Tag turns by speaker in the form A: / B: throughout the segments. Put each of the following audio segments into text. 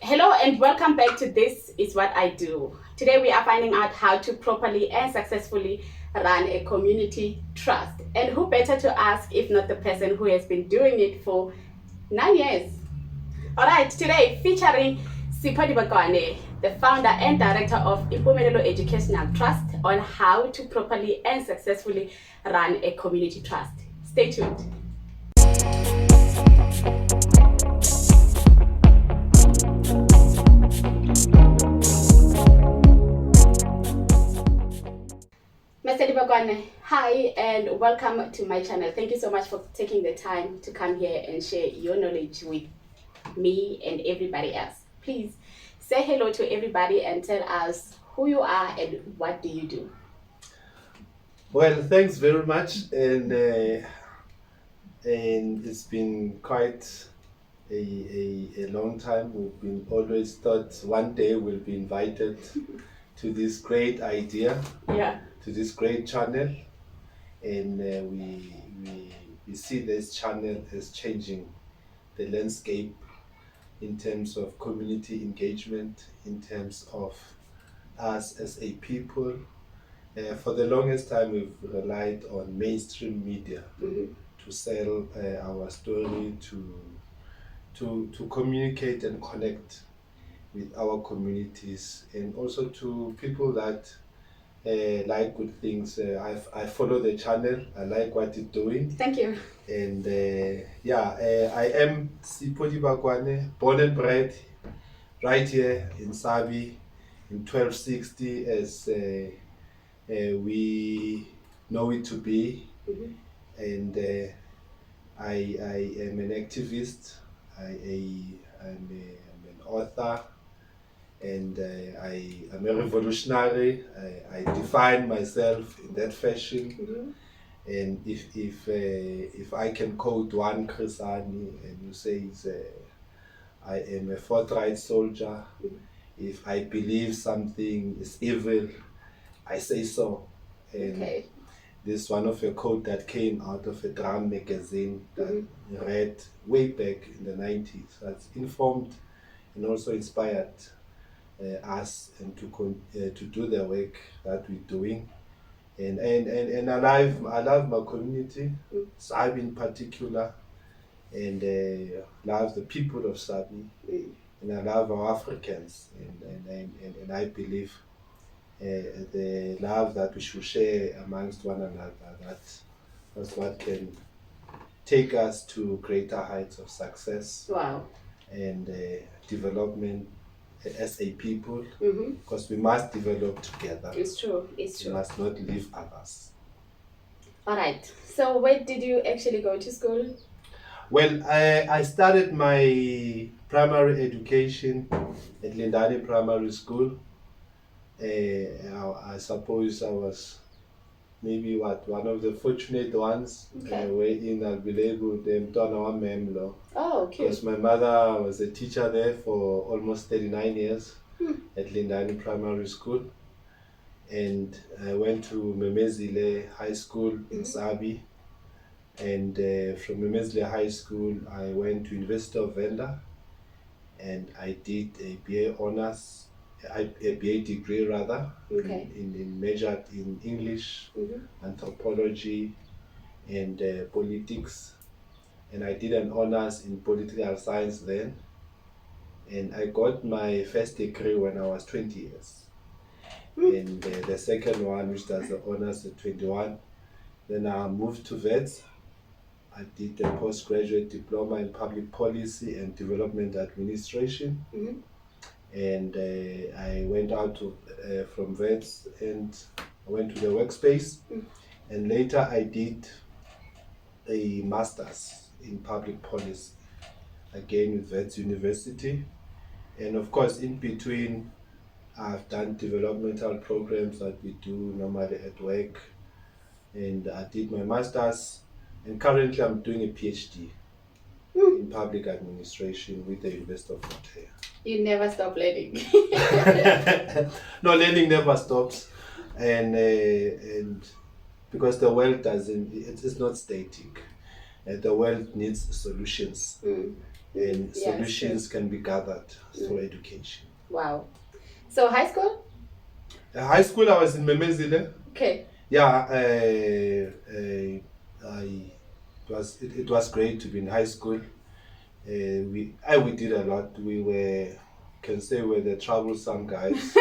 A: Hello and welcome back to This Is What I Do. Today we are finding out how to properly and successfully run a community trust. And who better to ask if not the person who has been doing it for 9 years. Alright, today featuring Sipho Dibakoane, the founder and director of Impumelelo Educational Trust, on how to properly and successfully run a community trust. Stay tuned. Mr. Dibakoane, hi and welcome to my channel. Thank you so much for taking the time to come here and share your knowledge with me and everybody else. Please say hello to everybody and tell us who you are and what do you do.
B: Well, thanks very much, and it's been quite a long time. We've been always thought one day we'll be invited to this great idea,
A: Yeah.
B: to this great channel, and we see this channel as changing the landscape in terms of community engagement, in terms of us as a people. For the longest time, we've relied on mainstream media to sell our story, to communicate and connect with our communities, and also to people that like good things. I follow the channel. I like what it's doing.
A: Thank you.
B: And I am Sipho Dibakoane, born and bred right here in Sabi in 1260 as we know it to be. And I am an activist. I'm an author, and I am a revolutionary. I define myself in that fashion. And if I can quote one Krisani, and you say I am a forthright soldier. If I believe something is evil, I say so. And
A: Okay.
B: this is one of a quote that came out of a drum magazine that I read way back in the 90s. That's informed and also inspired us and to do the work that we're doing. And I love my community, Sabi in particular, and love the people of Sabi, and I love our Africans, and I believe the love that we should share amongst one another, that's what can take us to greater heights of success.
A: Wow.
B: And development as a people, because we must develop together.
A: It's true. It's
B: We
A: true.
B: must not leave others.
A: All right. So where did you actually go to school?
B: Well, I started my primary education at Lindani Primary School. I suppose I was maybe one of the fortunate ones.
A: Okay.
B: Wherein I'll be able to Memlo.
A: Oh, cute.
B: Because my mother was a teacher there for almost 39 years at Lindani Primary School. And I went to Memezile High School in Sabi. And from Memezile High School, I went to University of Venda. And I did a BA honors, a BA degree rather,
A: Okay.
B: in majored in English, anthropology, and politics. And I did an honors in political science then. And I got my first degree when I was 20 years. And the second one, which does the honors at 21. Then I moved to VETS. I did a postgraduate diploma in public policy and development administration. And I went out from VETS and I went to the workspace. And later I did a master's in public policy, again with VETS University. And of course, in between, I've done developmental programs that we do normally at work. And I did my master's, and currently I'm doing a PhD in public administration with the University of Pretoria.
A: You never stop learning.
B: No, learning never stops, and because the world it's not static. The world needs solutions. and
A: Yeah,
B: solutions can be gathered through education.
A: Wow. So high school?
B: High school, I was in Memezile.
A: Okay.
B: Yeah, it was great to be in high school. We did a lot. We can say we're the troublesome guys,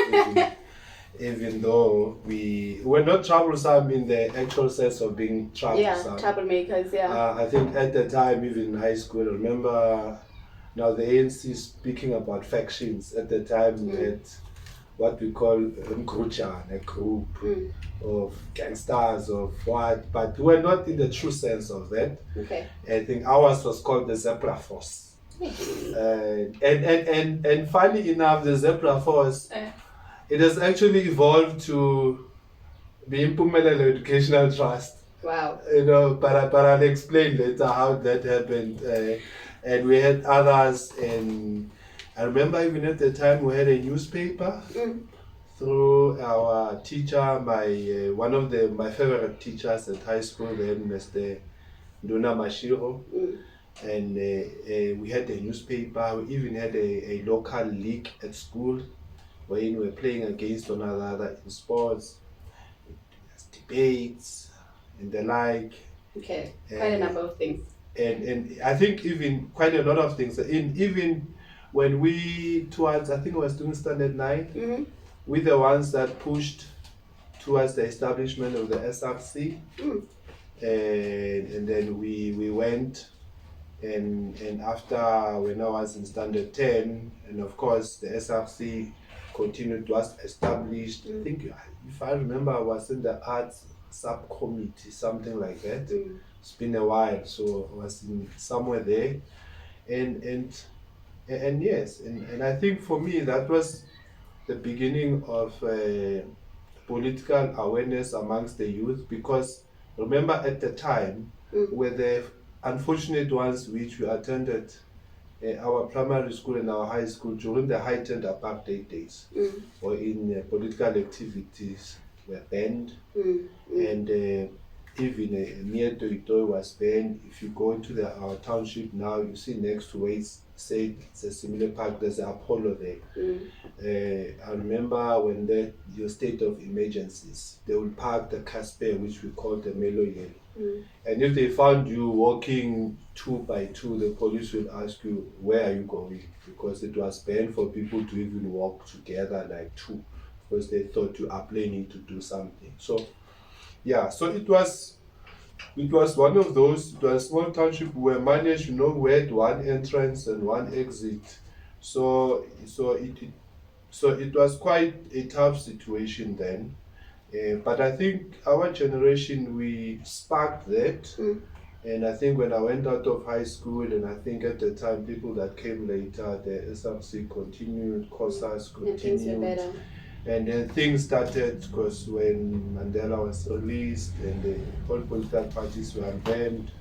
B: even though we were not troublesome in the actual sense of being troublesome.
A: Yeah, troublemakers, yeah.
B: I think at the time, even in high school, I remember now the ANC speaking about factions. At the time, we had what we call a group of gangsters of what, but we're not in the true sense of that.
A: Okay.
B: I think ours was called the Zebra Force. And funny enough, the Zebra Force, it has actually evolved to be Impumelelo Educational Trust.
A: Wow.
B: But I'll explain later how that happened. And we had others, and I remember even at the time we had a newspaper through our teacher, one of my favorite teachers at high school then, Mr. Nduna Mashiro. And we had a newspaper. We even had a local league at school wherein we were playing against one another in sports, debates, and the like.
A: Okay, quite a number of things.
B: And I think even quite a lot of things. Even when I think I was doing Standard 9, we're the ones that pushed towards the establishment of the SRC. And then we went, and after when I was in Standard 10, and of course the SRC continued to was established. I think, if I remember, I was in the arts subcommittee, something like that. It's been a while, so I was somewhere there, and yes, and I think for me that was the beginning of political awareness amongst the youth, because remember at the time were the unfortunate ones which we attended our primary school and our high school during the heightened apartheid days, or in political activities were banned, and even near Toitoi was banned. If you go into our township now, you see next to where it's a similar park, there's an Apollo there. I remember when your state of emergencies, they will park the Casper, which we call the Melo Yellow. And if they found you walking 2 by 2, the police will ask you, where are you going? Because it was banned for people to even walk together like two, because they thought you are planning to do something. So yeah, so it was one of those. It was small township where managed, we had one entrance and one exit. So it was quite a tough situation then. But I think our generation, we sparked that. And I think when I went out of high school, and I think at the time people that came later, the SRC continued, COSAS continued.
A: And things were better.
B: And then things started, because when Mandela was released and the whole political parties were banned,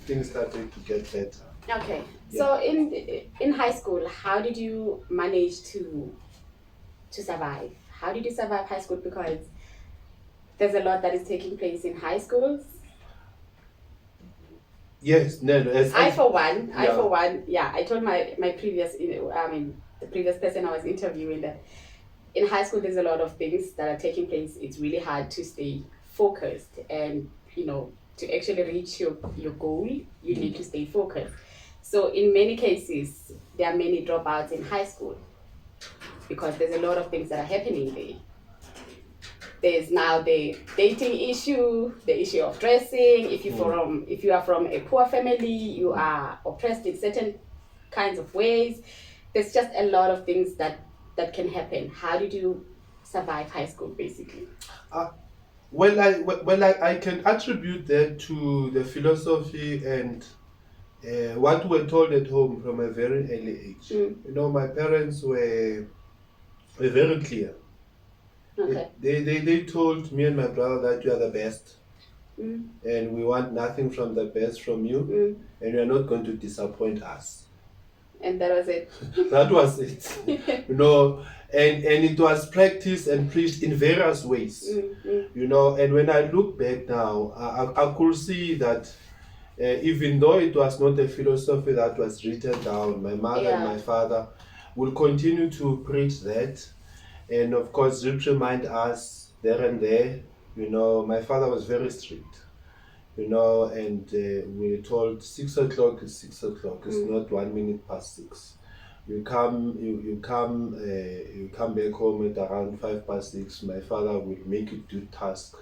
B: things started to get better.
A: Okay, so in high school, how did you manage to survive? How did you survive high school? Because there's a lot that is taking place in high schools.
B: Yes, no.
A: I for one, I told my previous, the previous person I was interviewing that in high school there's a lot of things that are taking place. It's really hard to stay focused, and to actually reach your goal, you need to stay focused. So in many cases, there are many dropouts in high school because there's a lot of things that are happening there. There's now the dating issue, the issue of dressing. If you are from a poor family, you are oppressed in certain kinds of ways. There's just a lot of things that can happen. How did you survive high school, basically?
B: Well, I can attribute that to the philosophy and what we were told at home from a very early age. My parents were very clear.
A: Okay.
B: They told me and my brother that you are the best, and we want nothing from the best from you, and you are not going to disappoint us.
A: And that was it.
B: That was it. And it was practiced and preached in various ways. And when I look back now, I could see that even though it was not a philosophy that was written down, my mother and my father will continue to preach that, and of course remind us there and there. My father was very strict, and we're told 6 o'clock is 6 o'clock. It's not 1 minute past 6. You come back home at around 5 past 6. My father will make you do task,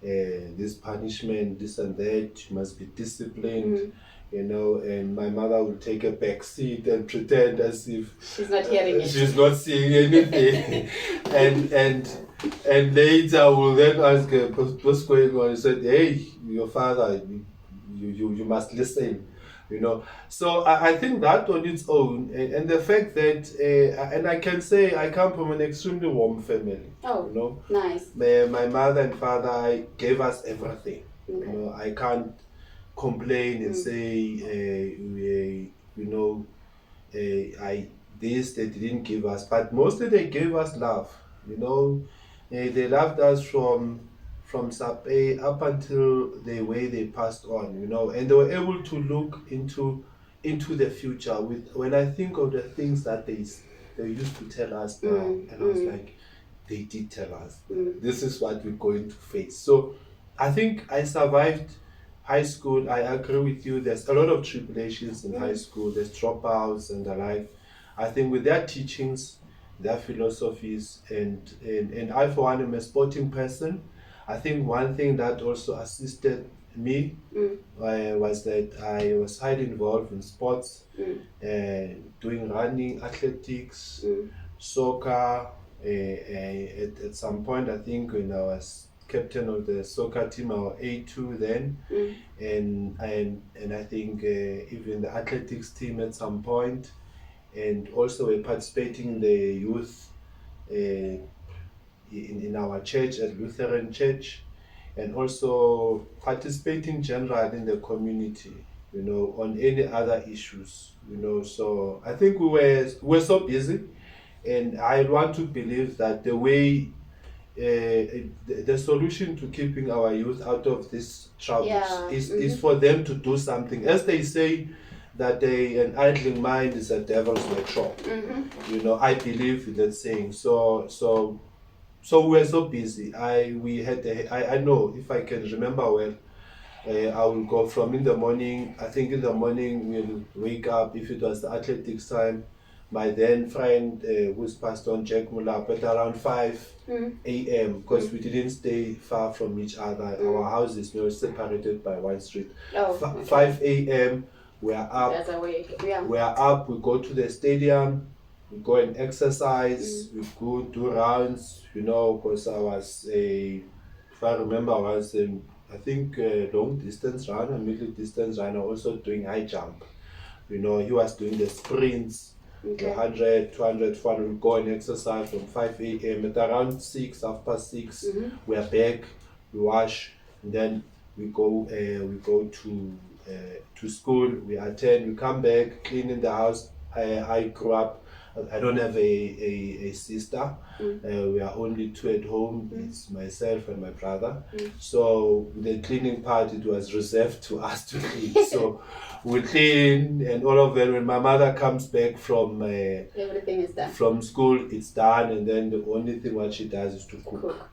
B: this punishment, this and that. You must be disciplined. And my mother will take a back seat and pretend as if
A: she's not hearing it.
B: She's not seeing anything. and later we'll then ask her, what's going on? He said, hey, your father, you must listen. So I think that on its own, and the fact that, and I can say I come from an extremely warm family.
A: Nice.
B: My mother and father gave us everything. I can't complain and say, they didn't give us, but mostly they gave us love. They loved us from sub A up until the way they passed on. And they were able to look into the future. When I think of the things that they used to tell us now, and I was like, they did tell us this is what we're going to face. So I think I survived high school. I agree with you. There's a lot of tribulations in high school. There's dropouts and the like. I think with their teachings, their philosophies, and I, for one, am a sporting person. I think one thing that also assisted me was that I was highly involved in sports, doing running, athletics, soccer. At some point, I think when I was captain of the soccer team, I was A2 then, and I think even the athletics team at some point, and also we're participating in the youth in our church, at Lutheran Church, and also participating generally in the community, on any other issues, So I think we were so busy, and I want to believe that the way the solution to keeping our youth out of these troubles is for them to do something. As they say, that an idling mind is a devil's workshop. I believe in that saying. So we're so busy. I know, if I can remember well, I will go from in the morning. I think in the morning we'll wake up, if it was the athletics time, my then friend who's passed on, Jack Mulap, at around 5 a.m. because we didn't stay far from each other. Our houses were separated by one street. 5 a.m. we are up. We are up. We go to the stadium. We go and exercise. We go do rounds. Because I was if I remember, I was I think a long distance runner, middle distance runner, also doing high jump. He was doing the sprints. The 100, 200, 400, we go and exercise from 5 a.m. At around 6, half past 6, we are back, we wash, and then we go to school, we attend, we come back, clean in the house. I grew up, I don't have a sister. We are only two at home. It's myself and my brother. So the cleaning part, it was reserved to us to clean. So we clean, and all of that. When my mother comes back from
A: everything is done.
B: From school, it's done, and then the only thing what she does is to cook.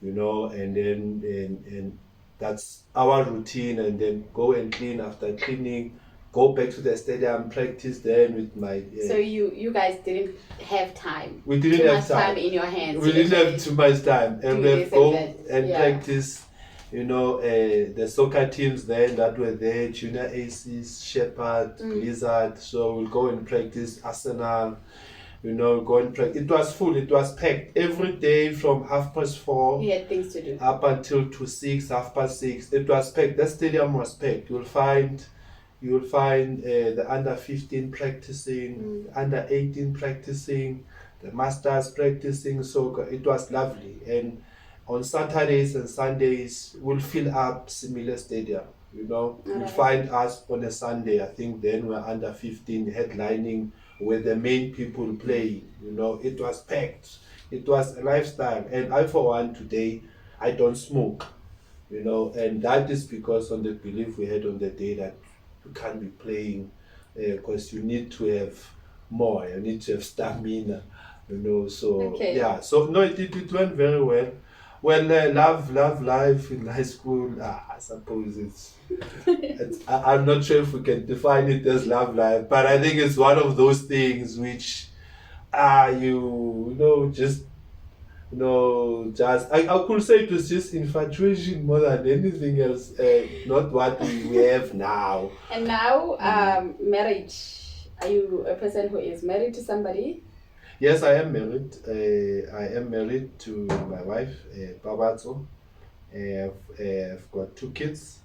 B: And then and that's our routine. And then go and clean. After cleaning, go back to the stadium, practice then with my...
A: So you guys didn't have time?
B: We didn't have
A: time in your hands?
B: We didn't have too much time. And we have go and practice, the soccer teams then that were there, Junior Aces, Shepherd, Blizzard. So we'll go and practice Arsenal, go and practice. It was full, it was packed. Every day from 4:30.
A: We had things to do.
B: Up until to 6, 6:30. It was packed. The stadium was packed. You'll find the under 15 practicing, under 18 practicing, the masters practicing. So it was lovely. And on Saturdays and Sundays, we'll fill up similar stadium. You'll find us on a Sunday. I think then we're under 15 headlining with the main people playing. It was packed. It was a lifestyle. And I, for one, today, I don't smoke. and that is because on the belief we had on the day that you can't be playing because you need to have more, you need to have stamina, so
A: Okay.
B: yeah, so no, it went very well. Well, love life in high school, I suppose I'm not sure if we can define it as love life, but I think it's one of those things which just just I could say it was just infatuation more than anything else, not what we have now.
A: And now, marriage. Are you a person who is married to somebody?
B: Yes, I am married. I am married to my wife, Babatso. I've got 2 kids,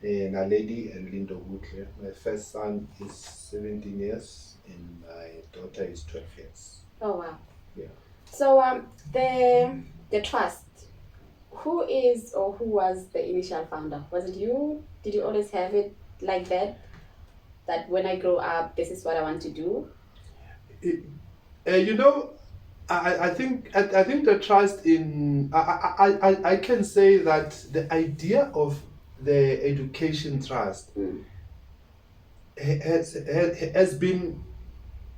B: a lady and Lindo Gutle. My first son is 17 years and my daughter is 12 years.
A: Oh wow.
B: Yeah.
A: So the trust. Who is or who was the initial founder? Was it you? Did you always have it like that? That when I grow up, this is what I want to do?
B: It, I think the trust in I can say that the idea of the education trust has been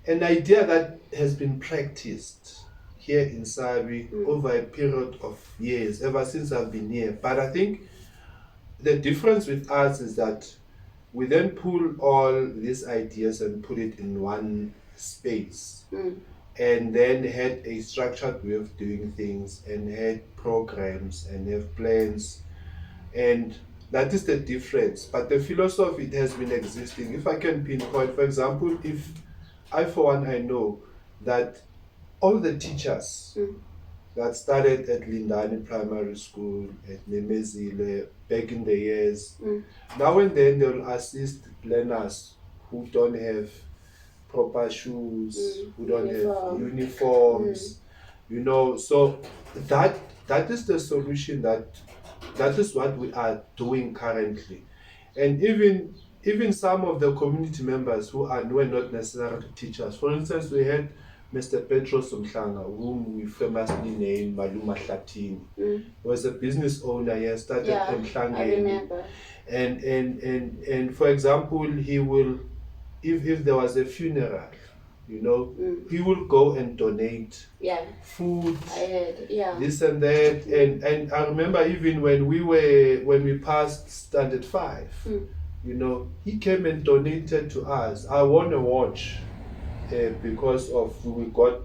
B: an idea that has been practiced here in Sabi over a period of years, ever since I've been here. But I think the difference with us is that we then pull all these ideas and put it in one space, and then had a structured way of doing things and had programs and have plans, and that is the difference. But the philosophy, it has been existing. If I can pinpoint, for example, if I know that all the teachers that started at Lindani Primary School, at Nemezile, back in the years, now and then they'll assist learners who don't have proper shoes, who don't have uniforms, so that is the solution, that is what we are doing currently. And even some of the community members who were not necessarily teachers. For instance, we had Mr. Petros Somhlanga, whom we famously named Maluma Hlatini. He was a business owner. He started in Mhlangeni.
A: I remember.
B: And for example, he will, if there was a funeral, he will go and donate food, this and that. And I remember even when we passed standard 5, he came and donated to us. I won a watch because of we got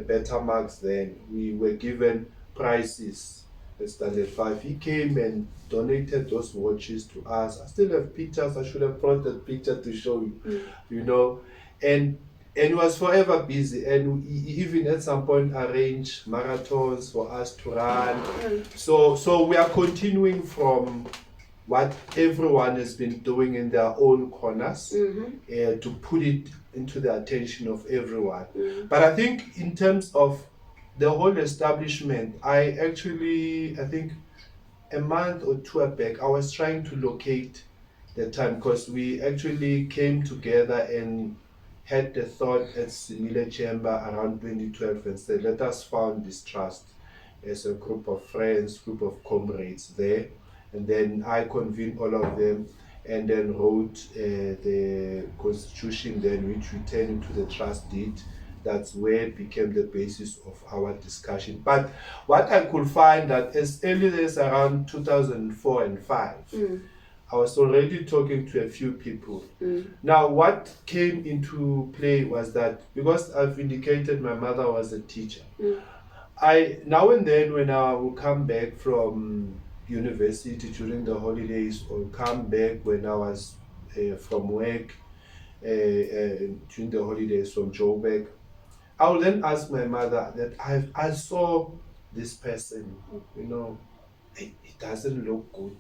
B: better marks then. We were given prizes at standard 5. He came and donated those watches to us. I still have pictures. I should have brought that picture to show you, and he was forever busy, and he even at some point arranged marathons for us to run. So we are continuing from what everyone has been doing in their own corners, to put it into the attention of everyone. But I think in terms of the whole establishment, I think a month or 2 back, I was trying to locate the time, because we actually came together and had the thought at Simile Chamber around 2012 and said, let us found this trust as a group of friends, group of comrades there. And then I convened all of them and then wrote the constitution then, which we turned into the trust deed. That's where it became the basis of our discussion. But what I could find that as early as around 2004 and 5, I was already talking to a few people. Now, what came into play was that because I've indicated my mother was a teacher, I now and then when I will come back from university during the holidays, or come back when I was from work during the holidays from Joburg, I will then ask my mother that I saw this person, it doesn't look good,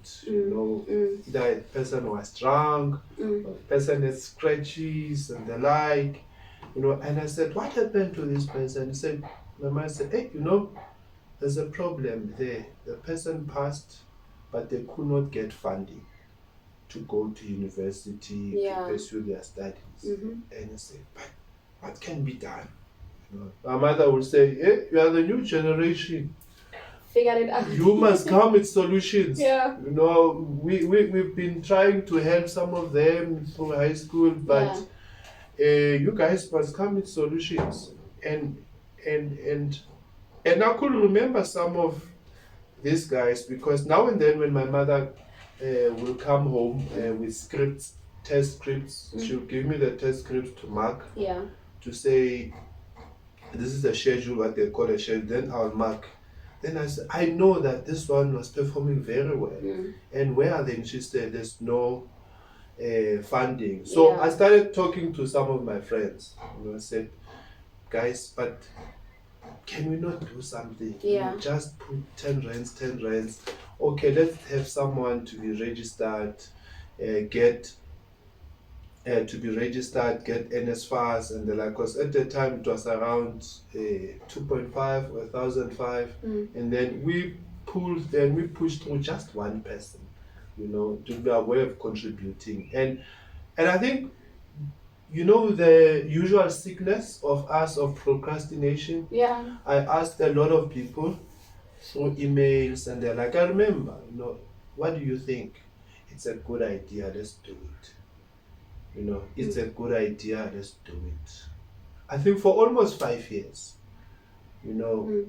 B: either the person was drunk, or the person had scratches and the like, and I said, what happened to this person? He said, my mother said, hey, there's a problem there. The person passed, but they could not get funding to go to university to pursue their studies. And I said, but what can be done? My mother would say, hey, you are the new generation.
A: figure it out.
B: You must come with solutions.
A: Yeah.
B: You know, we've been trying to help some of them through high school, but you guys must come with solutions. And I could remember some of these guys, because now and then when my mother will come home with scripts, test scripts, she'll give me the test scripts to mark, to say, this is a schedule, what they call a schedule, then I'll mark. Then I said, I know that this one was performing very well. And where are they? And she said, there's no funding. So I started talking to some of my friends. You know, I said, guys, but can we not do something?
A: Yeah.
B: Just put 10 rands, 10 rands. Okay, let's have someone to be registered, get NSFAS and the like. Because at the time it was around 2.5 or 1,005, and then we pushed through just one person, you know, to be a way of contributing. And I think, you know, the usual sickness of us of procrastination.
A: Yeah.
B: I asked a lot of people through emails, and they're like, I remember, you know, what do you think? It's a good idea, let's do it. You know, it's a good idea, let's do it. I think for almost 5 years, you know.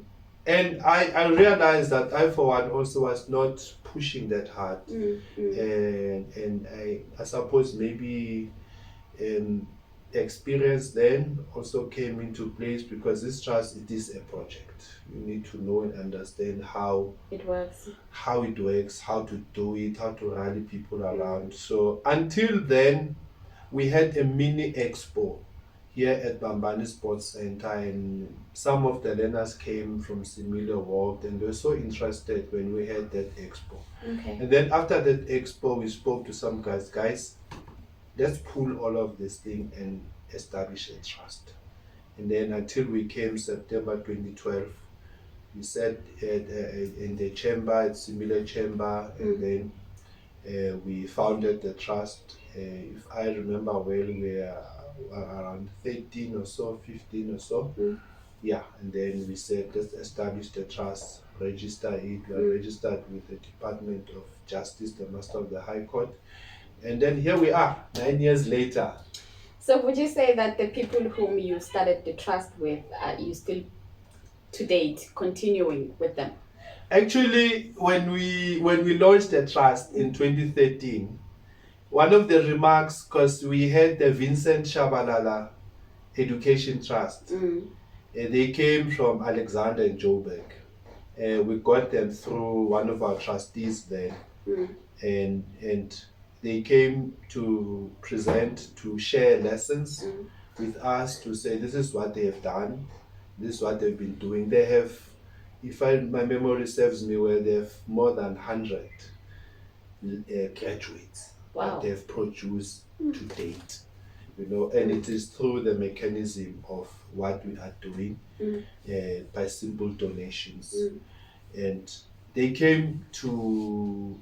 B: And I realized that I, for one, also was not pushing that hard. And I suppose maybe experience then also came into place, because this trust, it is a project. You need to know and understand how
A: it works,
B: how to do it, how to rally people around. So until then, we had a mini expo here at Bambani Sports Center, and some of the learners came from similar world, and they were so interested when we had that expo. And then after that expo, we spoke to some guys, let's pull all of this thing and establish a trust. And then until we came September 2012, we sat in the chamber, at similar chamber, and then we founded the trust. If I remember well, we were around 13 or so, 15 or so. Yeah, and then we said, let's establish the trust, register it. We are registered with the Department of Justice, the Master of the High Court. And then here we are, 9 years later.
A: So would you say that the people whom you started the trust with, are you still to date continuing with them?
B: Actually, when we launched the trust in 2013, one of the remarks, because we had the Vincent Shabalala Education Trust, they came from Alexander and Joburg. We got them through one of our trustees there, and they came to present, to share lessons with us, to say this is what they have done, this is what they've been doing. They have, if my memory serves me well, they have more than 100 graduates that they've produced to date. You know, and it is through the mechanism of what we are doing by simple donations. And they came to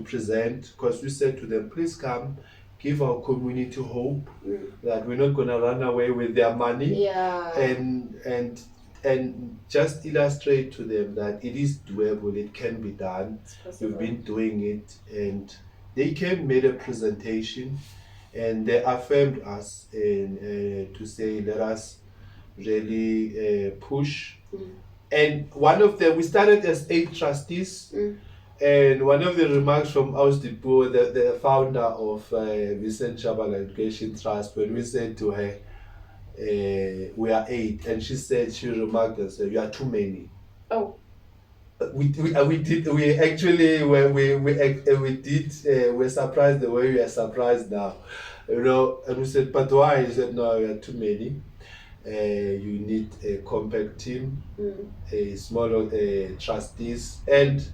B: present, because we said to them, please come, give our community hope that we're not going to run away with their money, and just illustrate to them that it is doable, it can be done. We've been doing it. And they came, made a presentation, and they affirmed us to say, let us really push. And one of them, we started as 8 trustees. And one of the remarks from Dibakoane, the founder of Vincent Shabala Education Trust, when we said to her, we are 8, and she remarked and said, you are too many.
A: Oh.
B: We're surprised the way we are surprised now. You know, and we said, but why? He said, no, we are too many. You need a compact team, a smaller trustees, and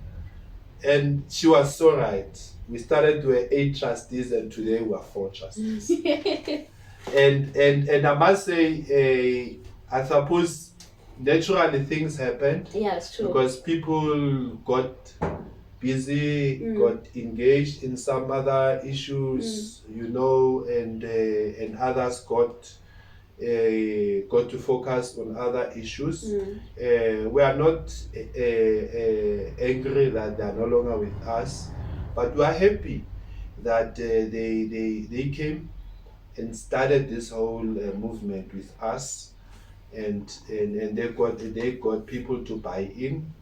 B: she was so right. We started with 8 trustees, and today we are 4 trustees. and I must say, I suppose naturally things happened.
A: Yeah, it's true.
B: Because people got busy, got engaged in some other issues, you know, and others got got to focus on other issues. We are not angry that they are no longer with us, but we are happy that they came and started this whole movement with us, and they got people to buy in,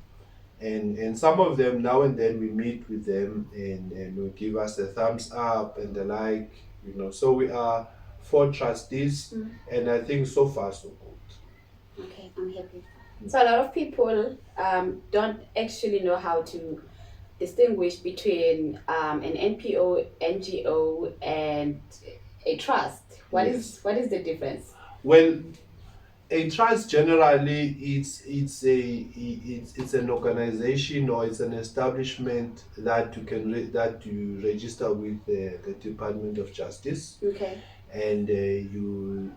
B: and some of them now and then we meet with them and will give us a thumbs up and the like, you know. So we are 4 trustees, and I think so far so good.
A: Okay, I'm happy. So a lot of people don't actually know how to distinguish between an NPO, NGO, and a trust. What is the difference?
B: Well, a trust generally it's an organization or it's an establishment that that you register with the Department of Justice.
A: Okay.
B: And you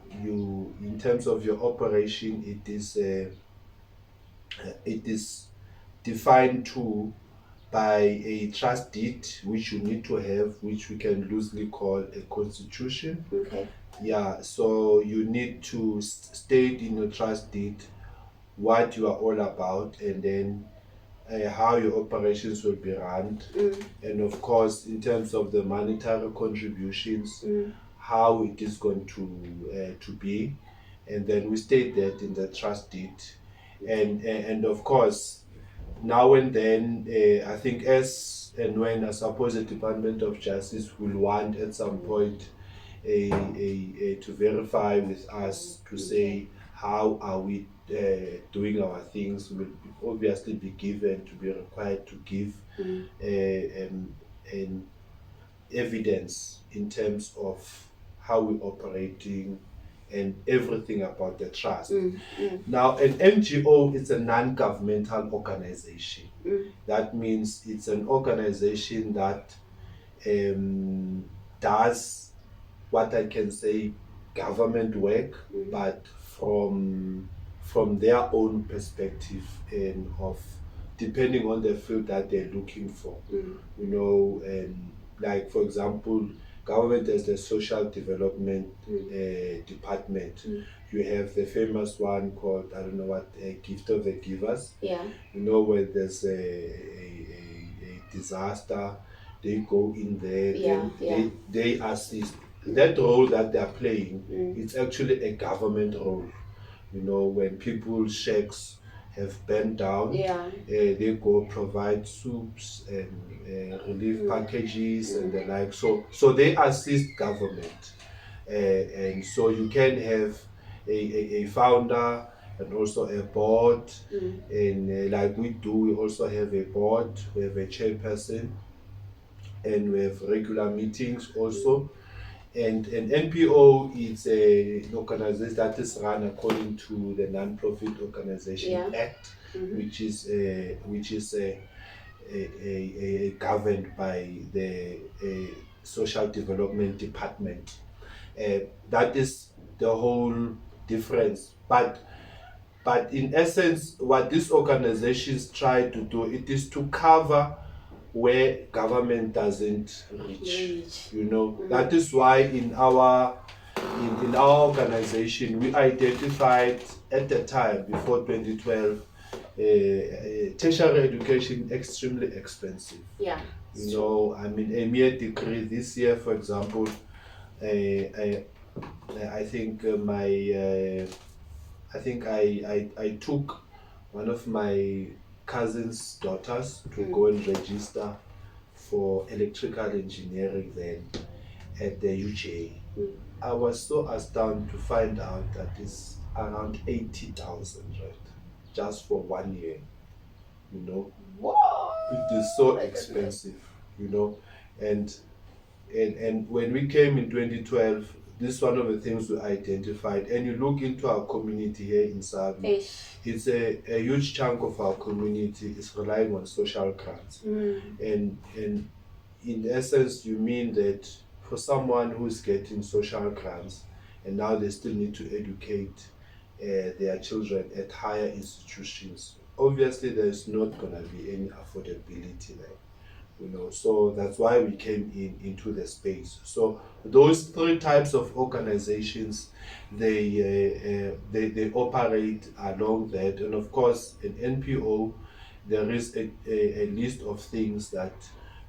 B: in terms of your operation, it is defined to by a trust deed which you need to have, which we can loosely call a constitution.
A: Okay.
B: Yeah, so you need to state in your trust deed what you are all about, and then how your operations will be run, and of course in terms of the monetary contributions, how it is going to be, and then we state that in the trust deed, and of course now and then I think as and when I suppose the Department of Justice will want at some point to verify with us to say how are we doing our things, will obviously be given to be required to give an evidence in terms of how we're operating and everything about the trust. Now, an NGO is a non-governmental organization. That means it's an organization that does what I can say government work, but from their own perspective and of depending on the field that they're looking for. You know, and like for example, government has the social development department. You have the famous one called, I don't know what, Gift of the Givers.
A: Yeah.
B: You know, where there's a disaster, they go in there, they assist. That role that they are playing, it's actually a government role. You know, when people's shacks have burned down, they go provide soups and relief packages and the like. So they assist government, and so you can have a founder and also a board, and like we do, we also have a board, we have a chairperson, and we have regular meetings also. And an NPO is an organization that is run according to the Non-Profit Organization Act, which is governed by the Social Development Department. That is the whole difference. But in essence, what these organizations try to do, it is to cover where government doesn't reach. You know, that is why in our organization we identified at the time before 2012 tertiary education extremely expensive.
A: Yeah.
B: You know, I mean, a mere degree this year, for example, I think I took one of my cousin's daughters to go and register for electrical engineering then at the UJ. I was so astounded to find out that it's around 80,000, right? Just for 1 year, you know.
A: Wow.
B: It is so expensive, you know. And when we came in 2012, this is one of the things we identified. And you look into our community here in Sabi, it's a huge chunk of our community is relying on social grants. And in essence, you mean that for someone who's getting social grants and now they still need to educate their children at higher institutions, obviously there's not going to be any affordability there. So that's why we came into the space. So those three types of organizations, they operate along that. And of course, an NPO, there is a list of things that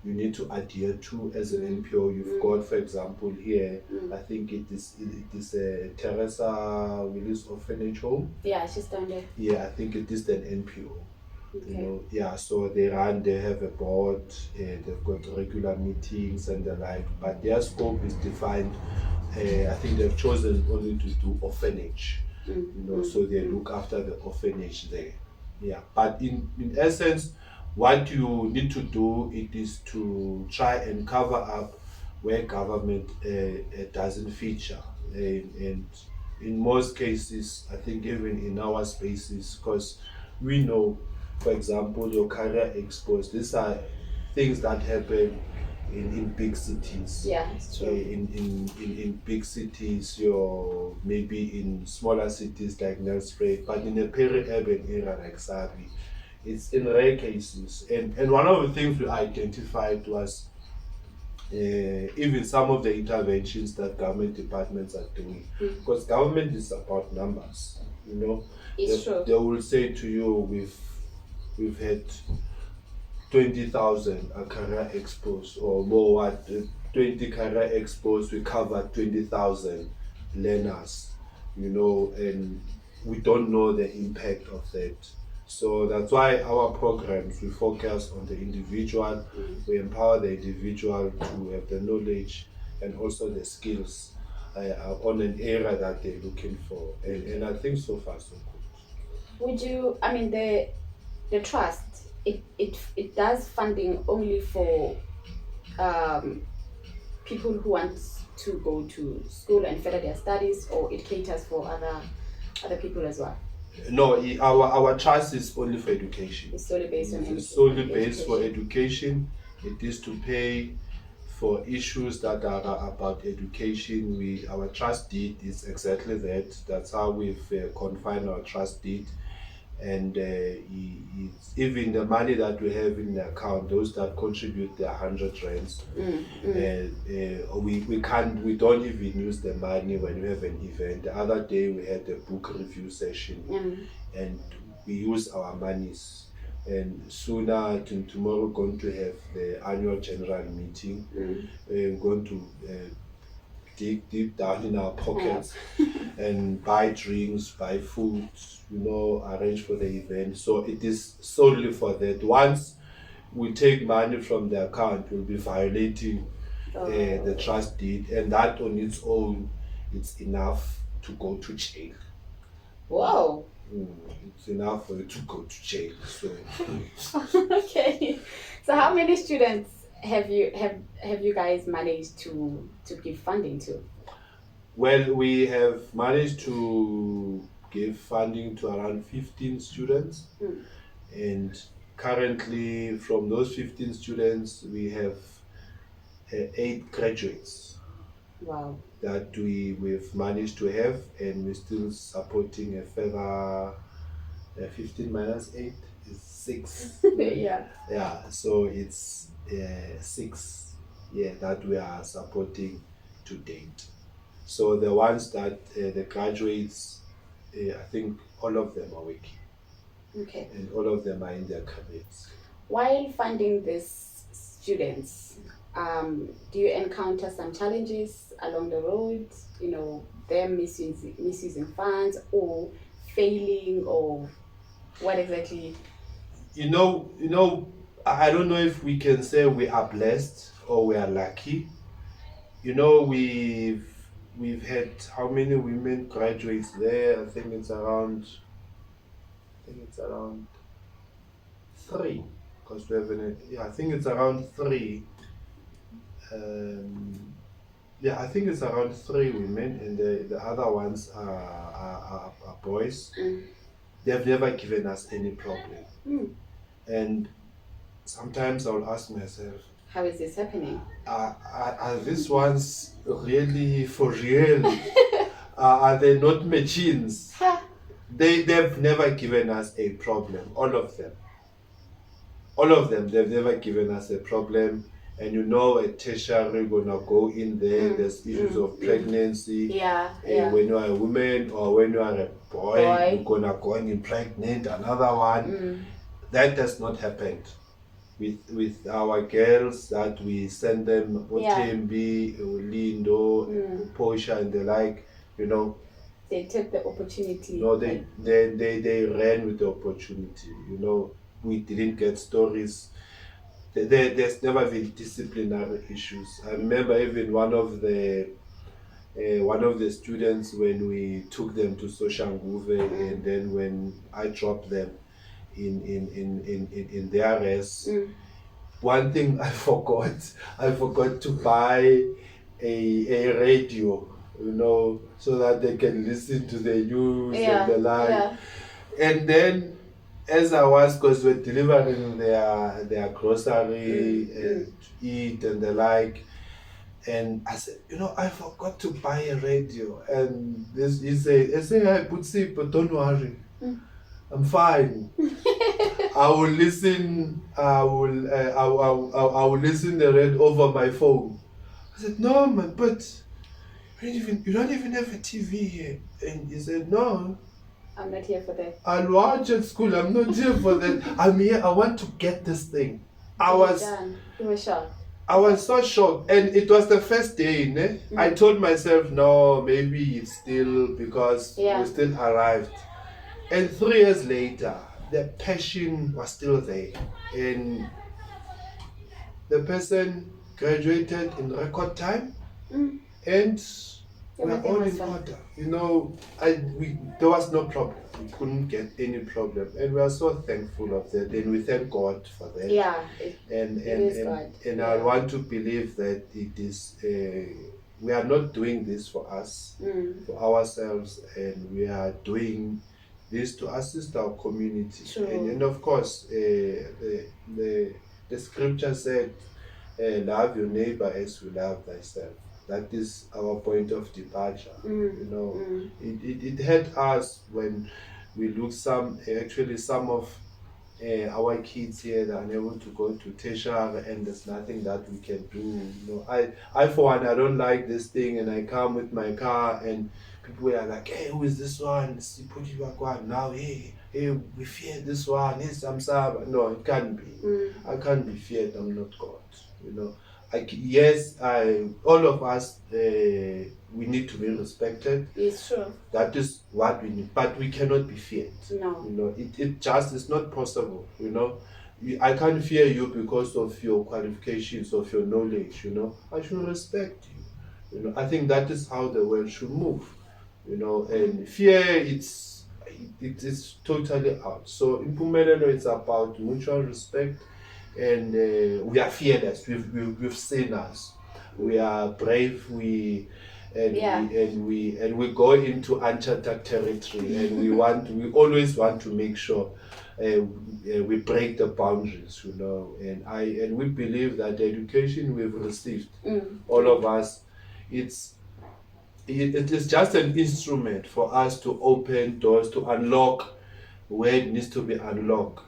B: you need to adhere to as an NPO. You've got, for example, here, I think it is a Teresa Willis Orphanage Home.
A: Yeah, she's down there.
B: Yeah, I think it is an NPO.
A: Okay.
B: So they have a board, they've got regular meetings and the like, but their scope is defined. I think they've chosen only to do orphanage, so they look after the orphanage there. Yeah, but in essence, what you need to do, it is to try and cover up where government doesn't feature, and in most cases, I think even in our spaces, because we know, for example, your career expos, these are things that happen in big cities.
A: Yeah, it's true.
B: In big cities, you're maybe in smaller cities like Nelspruit, but in a peri-urban area like Sabi, it's in rare cases. And one of the things we identified was even some of the interventions that government departments are doing, because government is about numbers.
A: It's true.
B: They will say to you, we've had 20,000 career expos, or more, what 20 career expos, we covered 20,000 learners, and we don't know the impact of that. So that's why our programs, we focus on the individual. We empower the individual to have the knowledge and also the skills on an area that they're looking for. And I think so far so good.
A: Would you, the trust, it does funding only for people who want to go to school and further their studies, or it caters for other people as well?
B: No, our trust is only for education.
A: It's solely based on
B: It's solely based for education. It is to pay for issues that are about education. Our trust deed is exactly that. That's how we've confined our trust deed. And it's even the money that we have in the account, those that contribute their 100 rands, we don't even use the money when we have an event. The other day we had a book review session, and we use our monies. And sooner tomorrow we're going to have the annual general meeting. We're going to dig deep down in our pockets and buy drinks, buy food, arrange for the event. So it is solely for that. Once we take money from the account, we'll be violating the trust deed, and that on its own, it's enough to go to jail.
A: Wow.
B: It's enough for you to go to jail. So
A: okay. So how many students have you guys managed to give funding to?
B: Well, we have managed to give funding to around 15 students, and currently from those 15 students we have 8 graduates.
A: Wow.
B: That we've managed to have, and we're still supporting a further 15 minus 8 is 6. Yeah, so it's 6 that we are supporting to date. So the ones that the graduates, I think all of them are working.
A: Okay.
B: And all of them are in their careers.
A: While funding these students, do you encounter some challenges along the road? Them misusing funds or failing, or what exactly?
B: I don't know if we can say we are blessed or we are lucky. We've had how many women graduates there? I think it's around 3, because we have I think it's around 3. I think it's around 3 women, and the other ones are boys. They've never given us any problem. And sometimes I'll ask myself,
A: how is this happening?
B: Are these ones really for real? Are they not machines? They've never given us a problem, all of them. all of them, they've never given us a problem. And at tertiary, gonna go in there. There's issues of pregnancy. When you are a woman or when you are a boy, you're gonna go and impregnate another one. That has not happened with our girls, that we send them Otembi, Lindo, Posha, and the like.
A: They took the opportunity.
B: No, they ran with the opportunity. We didn't get stories. There's never been disciplinary issues. I remember even one of the students, when we took them to Soshanguve, and then when I dropped them in their rest, one thing I forgot to buy a radio, so that they can listen to the news and the like. And then, as I was, because we're delivering their grocery and eat and the like, and I said, I forgot to buy a radio. And he said, "Hey, Putsi, but don't worry, I'm fine. I will listen. I will listen the radio over my phone." I said, "No, man, but you don't even have a TV here." And he said, "No,
A: I'm not here for that.
B: I'll watch at school. I'm not here for that. I'm here. I want to get this thing."
A: You were shocked.
B: I was so shocked. And it was the first day, I told myself, no, maybe it's still because we still arrived. And 3 years later, the passion was still there. And the person graduated in record time. And we're all in order. There was no problem. We couldn't get any problem, and we are so thankful of that. And we thank God for that.
A: It is God.
B: And I want to believe that it is. We are not doing this for us, for ourselves, and we are doing this to assist our community. And of course, the scripture said, "Love your neighbor as you love thyself." That is our point of departure. It hurt us when we look some of our kids here that are unable to go to tertiary, and there's nothing that we can do. I for one, I don't like this thing, and I come with my car and people are like, "Hey, who is this one? Sipho Dibakoane. Now, hey, we fear this one. Hey, Samsaba." No, it can't be. I can't be feared. I'm not God. All of us, we need to be respected.
A: It's true.
B: That is what we need, but we cannot be feared.
A: No.
B: It just is not possible. I can't fear you because of your qualifications, of your knowledge. I should respect you. I think that is how the world should move. And fear, it's totally out. So in Pumelelo, it's about mutual respect. And we are fearless. We've seen us. We are brave. We go into uncharted territory, and we always want to make sure we break the boundaries. And we believe that the education we've received, all of us, it is just an instrument for us to open doors, to unlock where it needs to be unlocked.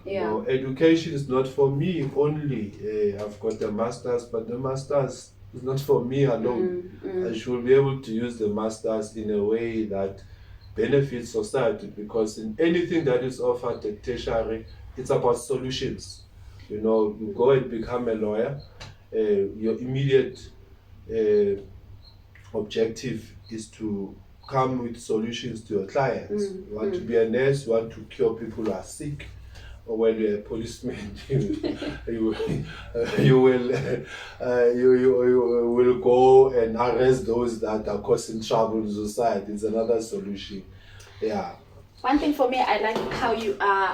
B: Education is not for me only. I've got the masters, but the masters is not for me alone. I should be able to use the masters in a way that benefits society, because in anything that is offered at tertiary, it's about solutions. You go and become a lawyer, your immediate objective is to come with solutions to your clients. You want to be a nurse, you want to cure people who are sick, or when you're a policeman, you will go and arrest those that are causing trouble in society. It's another solution.
A: One thing for me, I like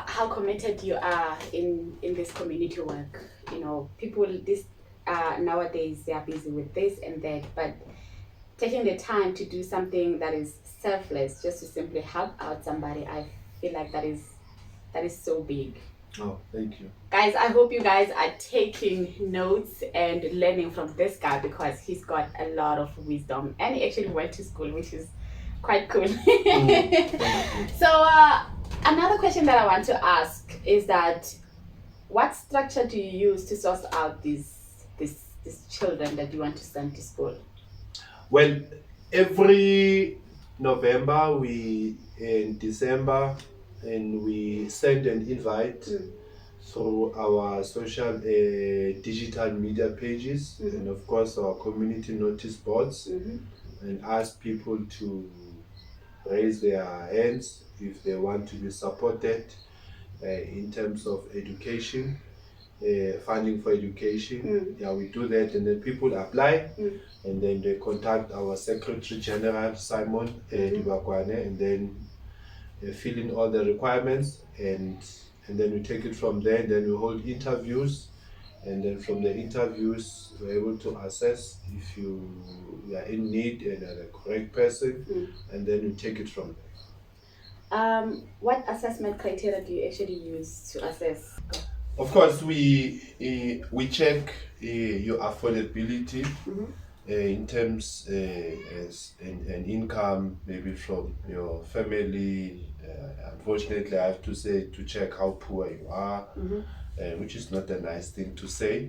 A: how committed you are in this community work. People nowadays, they are busy with this and that, but taking the time to do something that is selfless, just to simply help out somebody, I feel like that is so big.
B: Oh, thank you.
A: Guys, I hope you guys are taking notes and learning from this guy, because he's got a lot of wisdom, and he actually went to school, which is quite cool. So another question that I want to ask is that What structure do you use to source out these children that you want to send to school?
B: Well, every November we in December, and we send an invite through our social digital media pages, and of course our community notice boards, and ask people to raise their hands if they want to be supported in terms of education, funding for education. Yeah, we do that, and then people apply, and then they contact our Secretary General Simon Dibakoane, and then fill in all the requirements, and then we take it from there. And then we hold interviews, and then from the interviews we're able to assess if you are in need and are the correct person, and then we take it from there.
A: What assessment criteria do you actually use to assess?
B: Of course, we check your affordability in terms as an income, maybe from your family. Unfortunately, I have to say, to check how poor you are, which is not a nice thing to say.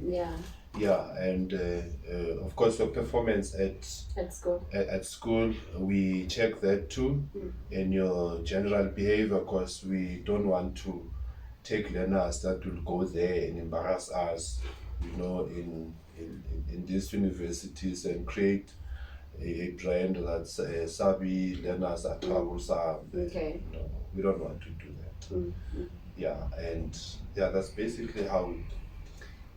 B: Yeah, and of course your performance
A: At school.
B: at school, we check that too, and your general behavior, because we don't want to take learners that will go there and embarrass us, in these universities, and create a brand that's savvy learners are troublesome.
A: Okay.
B: We don't want to do that. Yeah, and yeah, that's basically how we.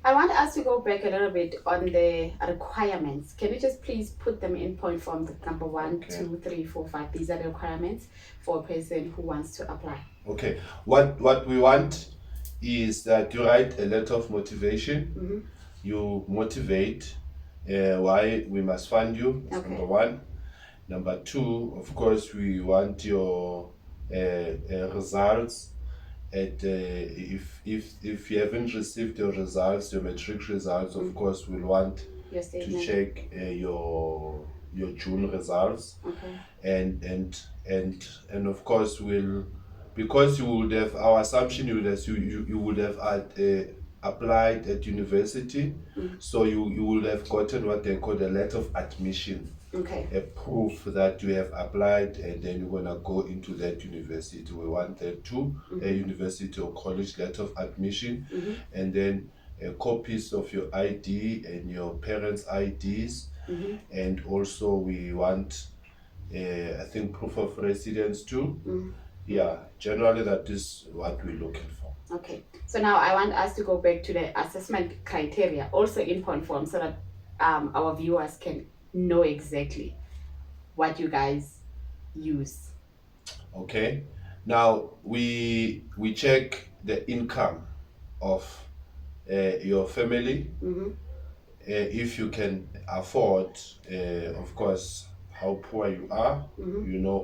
A: I want us to go back a little bit on the requirements. Can you just please put them in point form? Number 1,
B: Okay.
A: 2, 3, 4, 5. These are the requirements for a person who wants to apply.
B: Okay. What we want is that you write a letter of motivation. You motivate why we must fund you. That's
A: Okay.
B: number 1. Number 2, of course, we want your results. If you haven't received your results, your matric results, of course, we'll want
A: Your
B: to
A: statement.
B: check your June results,
A: Okay.
B: and of course because you would have, our assumption is you would have applied at university, so you would have gotten what they call a letter of admission,
A: Okay.
B: a proof that you have applied, and then you're gonna go into that university. We want that too, a university or college letter of admission, and then copies of your ID and your parents' IDs, and also we want I think proof of residence too. Yeah, generally that is what we're looking for.
A: Okay. So now I want us to go back to the assessment criteria, also in point form, so that our viewers can know exactly what you guys use.
B: Okay. Now we check the income of your family. If you can afford, of course, how poor you are.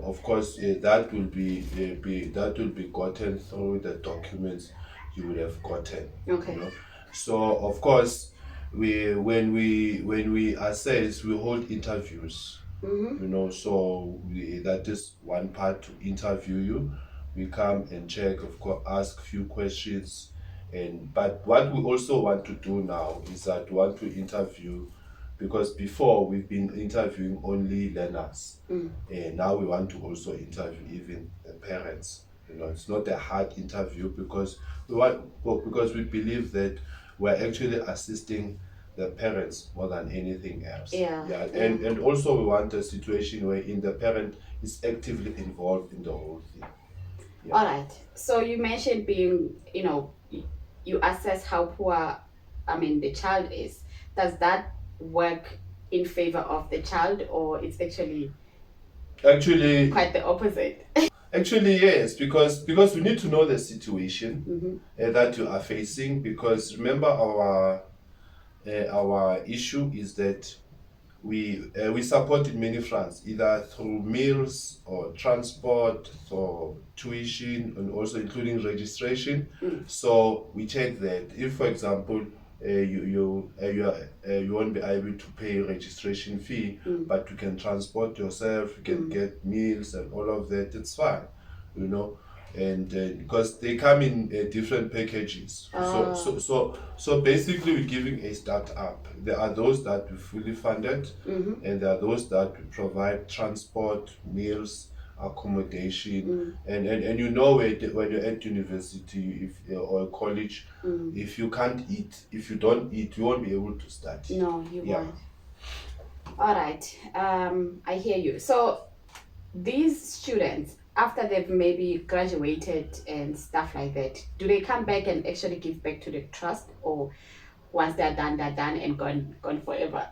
B: Of course, that will be gotten through the documents you will have gotten.
A: Okay.
B: So of course, when we assess, we hold interviews. So that is one part, to interview you. We come and check, of course, ask few questions, but what we also want to do now is that we want to interview, because before we've been interviewing only learners, and now we want to also interview even the parents. It's not a hard interview, because we believe that we're actually assisting the parents more than anything else. And also we want a situation wherein the parent is actively involved in the whole thing.
A: All right. So you mentioned being, you assess how poor, the child is. Does that work in favor of the child, or it's actually quite the opposite?
B: Actually, yes, because we need to know the situation that you are facing, because remember our issue is that we support in many fronts, either through meals or transport, or tuition, and also including registration. So we check that if, for example, you won't be able to pay registration fee, but you can transport yourself, you can get meals and all of that, it's fine. and because they come in different packages. So basically we're giving a startup. There are those that we fully funded, and there are those that we provide transport, meals, accommodation, and you know when you're at university or college, if you can't eat, if you don't eat, you won't be able to study.
A: No, you won't. All right, I hear you. So these students, after they've maybe graduated and stuff like that, do they come back and actually give back to the trust, or once they're done and gone forever?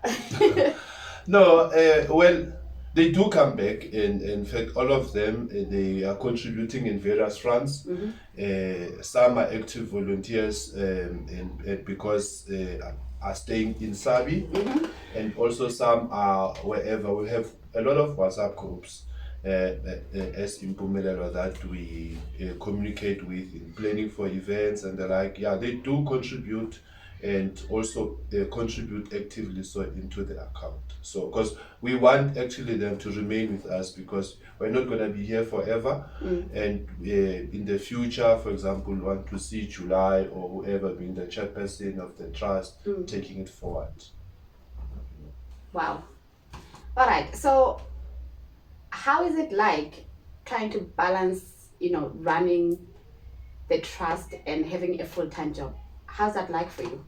B: No, well, they do come back, and in fact, all of them they are contributing in various fronts. Some are active volunteers, and because are staying in Sabi, and also some are wherever. We have a lot of WhatsApp groups as Impumelelo that we communicate with in planning for events and the like. Yeah, they do contribute and also contribute actively so into the account. So because we want actually them to remain with us, because we're not going to be here forever, and in the future, for example, we want to see July or whoever being the chairperson of the trust taking it forward.
A: Wow. All right, so how is it like trying to balance, running the trust and having a full-time job? How's that like for you?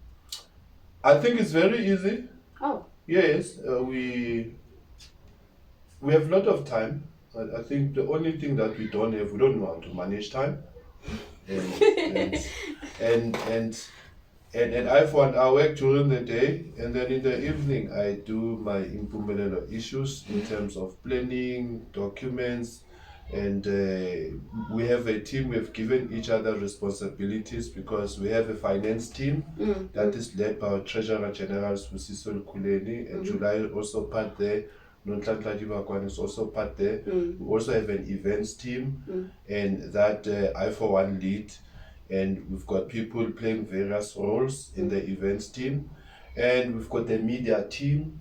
B: I think it's very easy.
A: Oh.
B: Yes, we have a lot of time. I think the only thing that we don't know how to manage time. And I for one, I work during the day, and then in the evening I do my Impumelelo issues in terms of planning, documents, and we have a team. We have given each other responsibilities because we have a finance team that is led by our Treasurer General Sipho Kuleni, and July also part there. Dibakoane is also part there. We also have an events team, and that I for one lead. And we've got people playing various roles in the events team, and we've got the media team.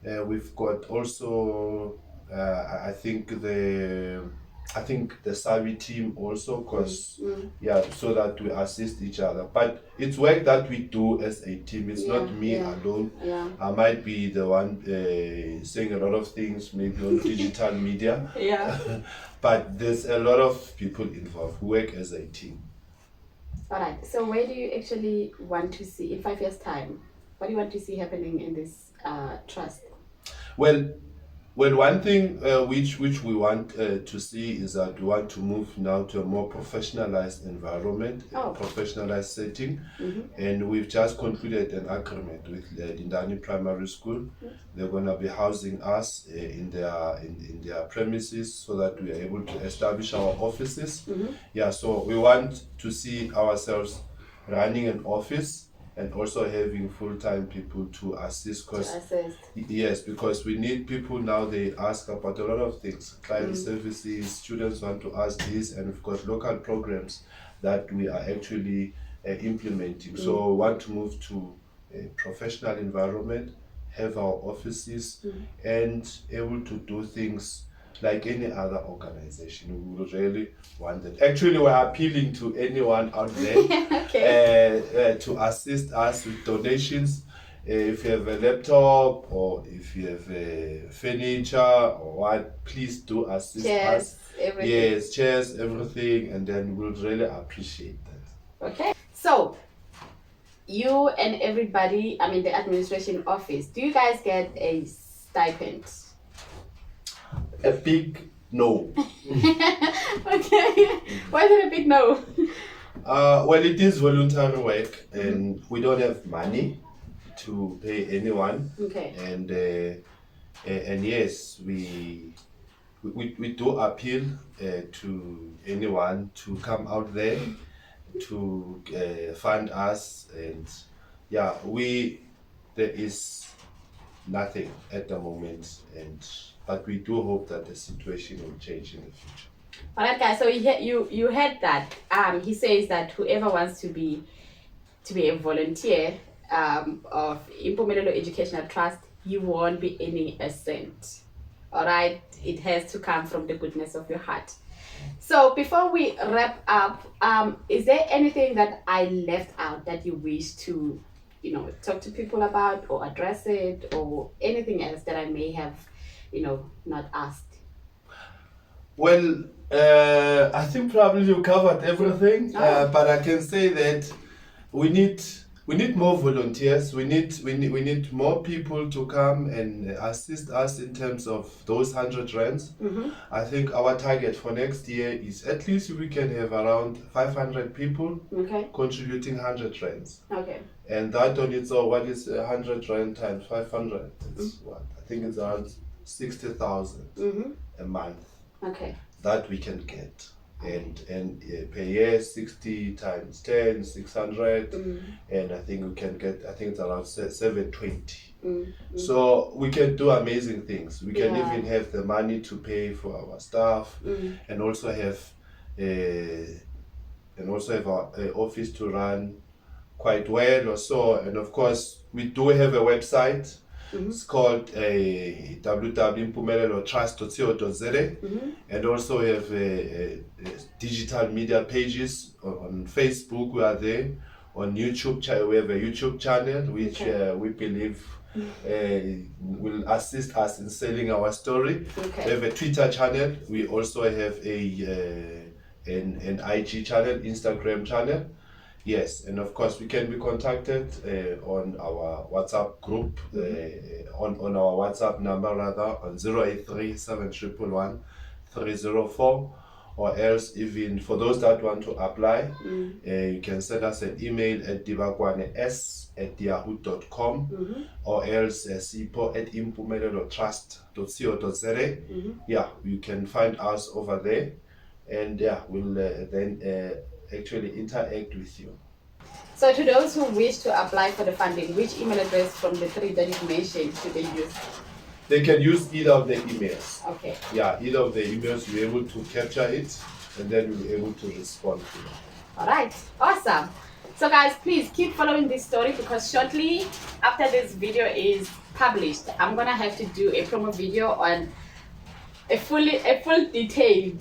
B: We've got also I think the Savi team also, because so that we assist each other. But it's work that we do as a team. It's not me alone. I might be the one saying a lot of things maybe on digital media. But there's a lot of people involved who work as a team.
A: All right, so where do you actually want to see in 5 years' time? What do you want to see happening in this trust?
B: Well, one thing which we want to see is that we want to move now to a more professionalized environment, a professionalized setting, and we've just concluded an agreement with Dindani Primary School. They're going to be housing us in their premises so that we are able to establish our offices. So we want to see ourselves running an office and also having full-time people to assist. Yes, because we need people now. They ask about a lot of things, client services, students want to ask this, and we've got local programs that we are actually implementing. So we want to move to a professional environment, have our offices, and able to do things like any other organization. We would really want that. Actually, we're appealing to anyone out there to assist us with donations. If you have a laptop or if you have furniture or what, please do assist us.
A: Everything.
B: Yes, chairs, everything, and then we'll really appreciate that.
A: Okay, so you and everybody, the administration office, do you guys get a stipend?
B: A big no.
A: Okay, why is it a big no?
B: Well, it is voluntary work, and we don't have money to pay anyone.
A: Okay.
B: And yes, we do appeal to anyone to come out there to fund us, and there is nothing at the moment, but we do hope that the situation will change in the future.
A: All right, guys. So you heard that. He says that whoever wants to be a volunteer of Impumelelo Educational Trust, you won't be earning a cent. All right, it has to come from the goodness of your heart. So before we wrap up, is there anything that I left out that you wish to, talk to people about or address it, or anything else that I may have, not asked?
B: Well, I think probably you covered everything,
A: Oh.
B: but I can say that we need more volunteers. We need more people to come and assist us in terms of those 100 rands.
A: Mm-hmm.
B: I think our target for next year is at least we can have around 500 people
A: Okay.
B: contributing 100 rands.
A: Okay.
B: And that on its own, what is 100 rand times 500? It's what? I think it's around 60,000
A: Mm-hmm.
B: a month
A: Okay.
B: that we can get. And per year 60 times 10, 600, and I think we can get, I think it's around 720. So we can do amazing things. We can even have the money to pay for our staff, and also have our office to run quite well or so. And of course we do have a website. It's called www.impumelelotrust.co.za, and also we have digital media pages on Facebook. We are there. On YouTube, we have a YouTube channel which we believe will assist us in selling our story.
A: Okay.
B: We have a Twitter channel. We also have an IG channel, Instagram channel. Yes, and of course we can be contacted on our WhatsApp group, on our WhatsApp number rather, on 083 711 304, or else even for those that want to apply, you can send us an email at dibakoane@yahoo.com, or else Sipho@impumelelo.trust.co.za. Yeah, you can find us over there, and we'll then actually interact with you.
A: So to those who wish to apply for the funding, which email address from the three that you've mentioned should they use?
B: They can use either of the emails.
A: Okay.
B: Yeah, either of the emails, we're able to capture it, and then we'll be able to respond to it.
A: All right, awesome. So guys, please keep following this story, because shortly after this video is published, I'm gonna have to do a promo video on a full detailed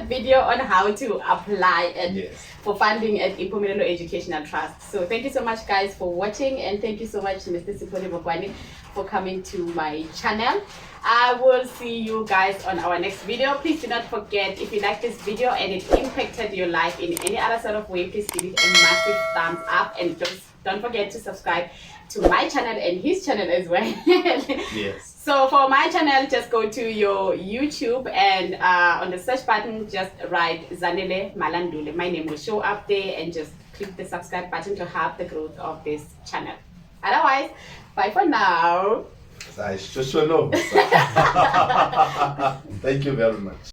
A: video on how to apply for funding at Impumelelo Educational Trust. So thank you so much guys for watching, and thank you so much Mr. Sipho Dibakoane for coming to my channel. I will see you guys on our next video. Please do not forget, if you like this video and it impacted your life in any other sort of way, please give it a massive thumbs up, and don't forget to subscribe to my channel and his channel as well.
B: Yes.
A: So for my channel, just go to your YouTube, and on the search button, just write Zanele Malandule. My name will show up there, and just click the subscribe button to help the growth of this channel. Otherwise, bye for now.
B: Thank you very much.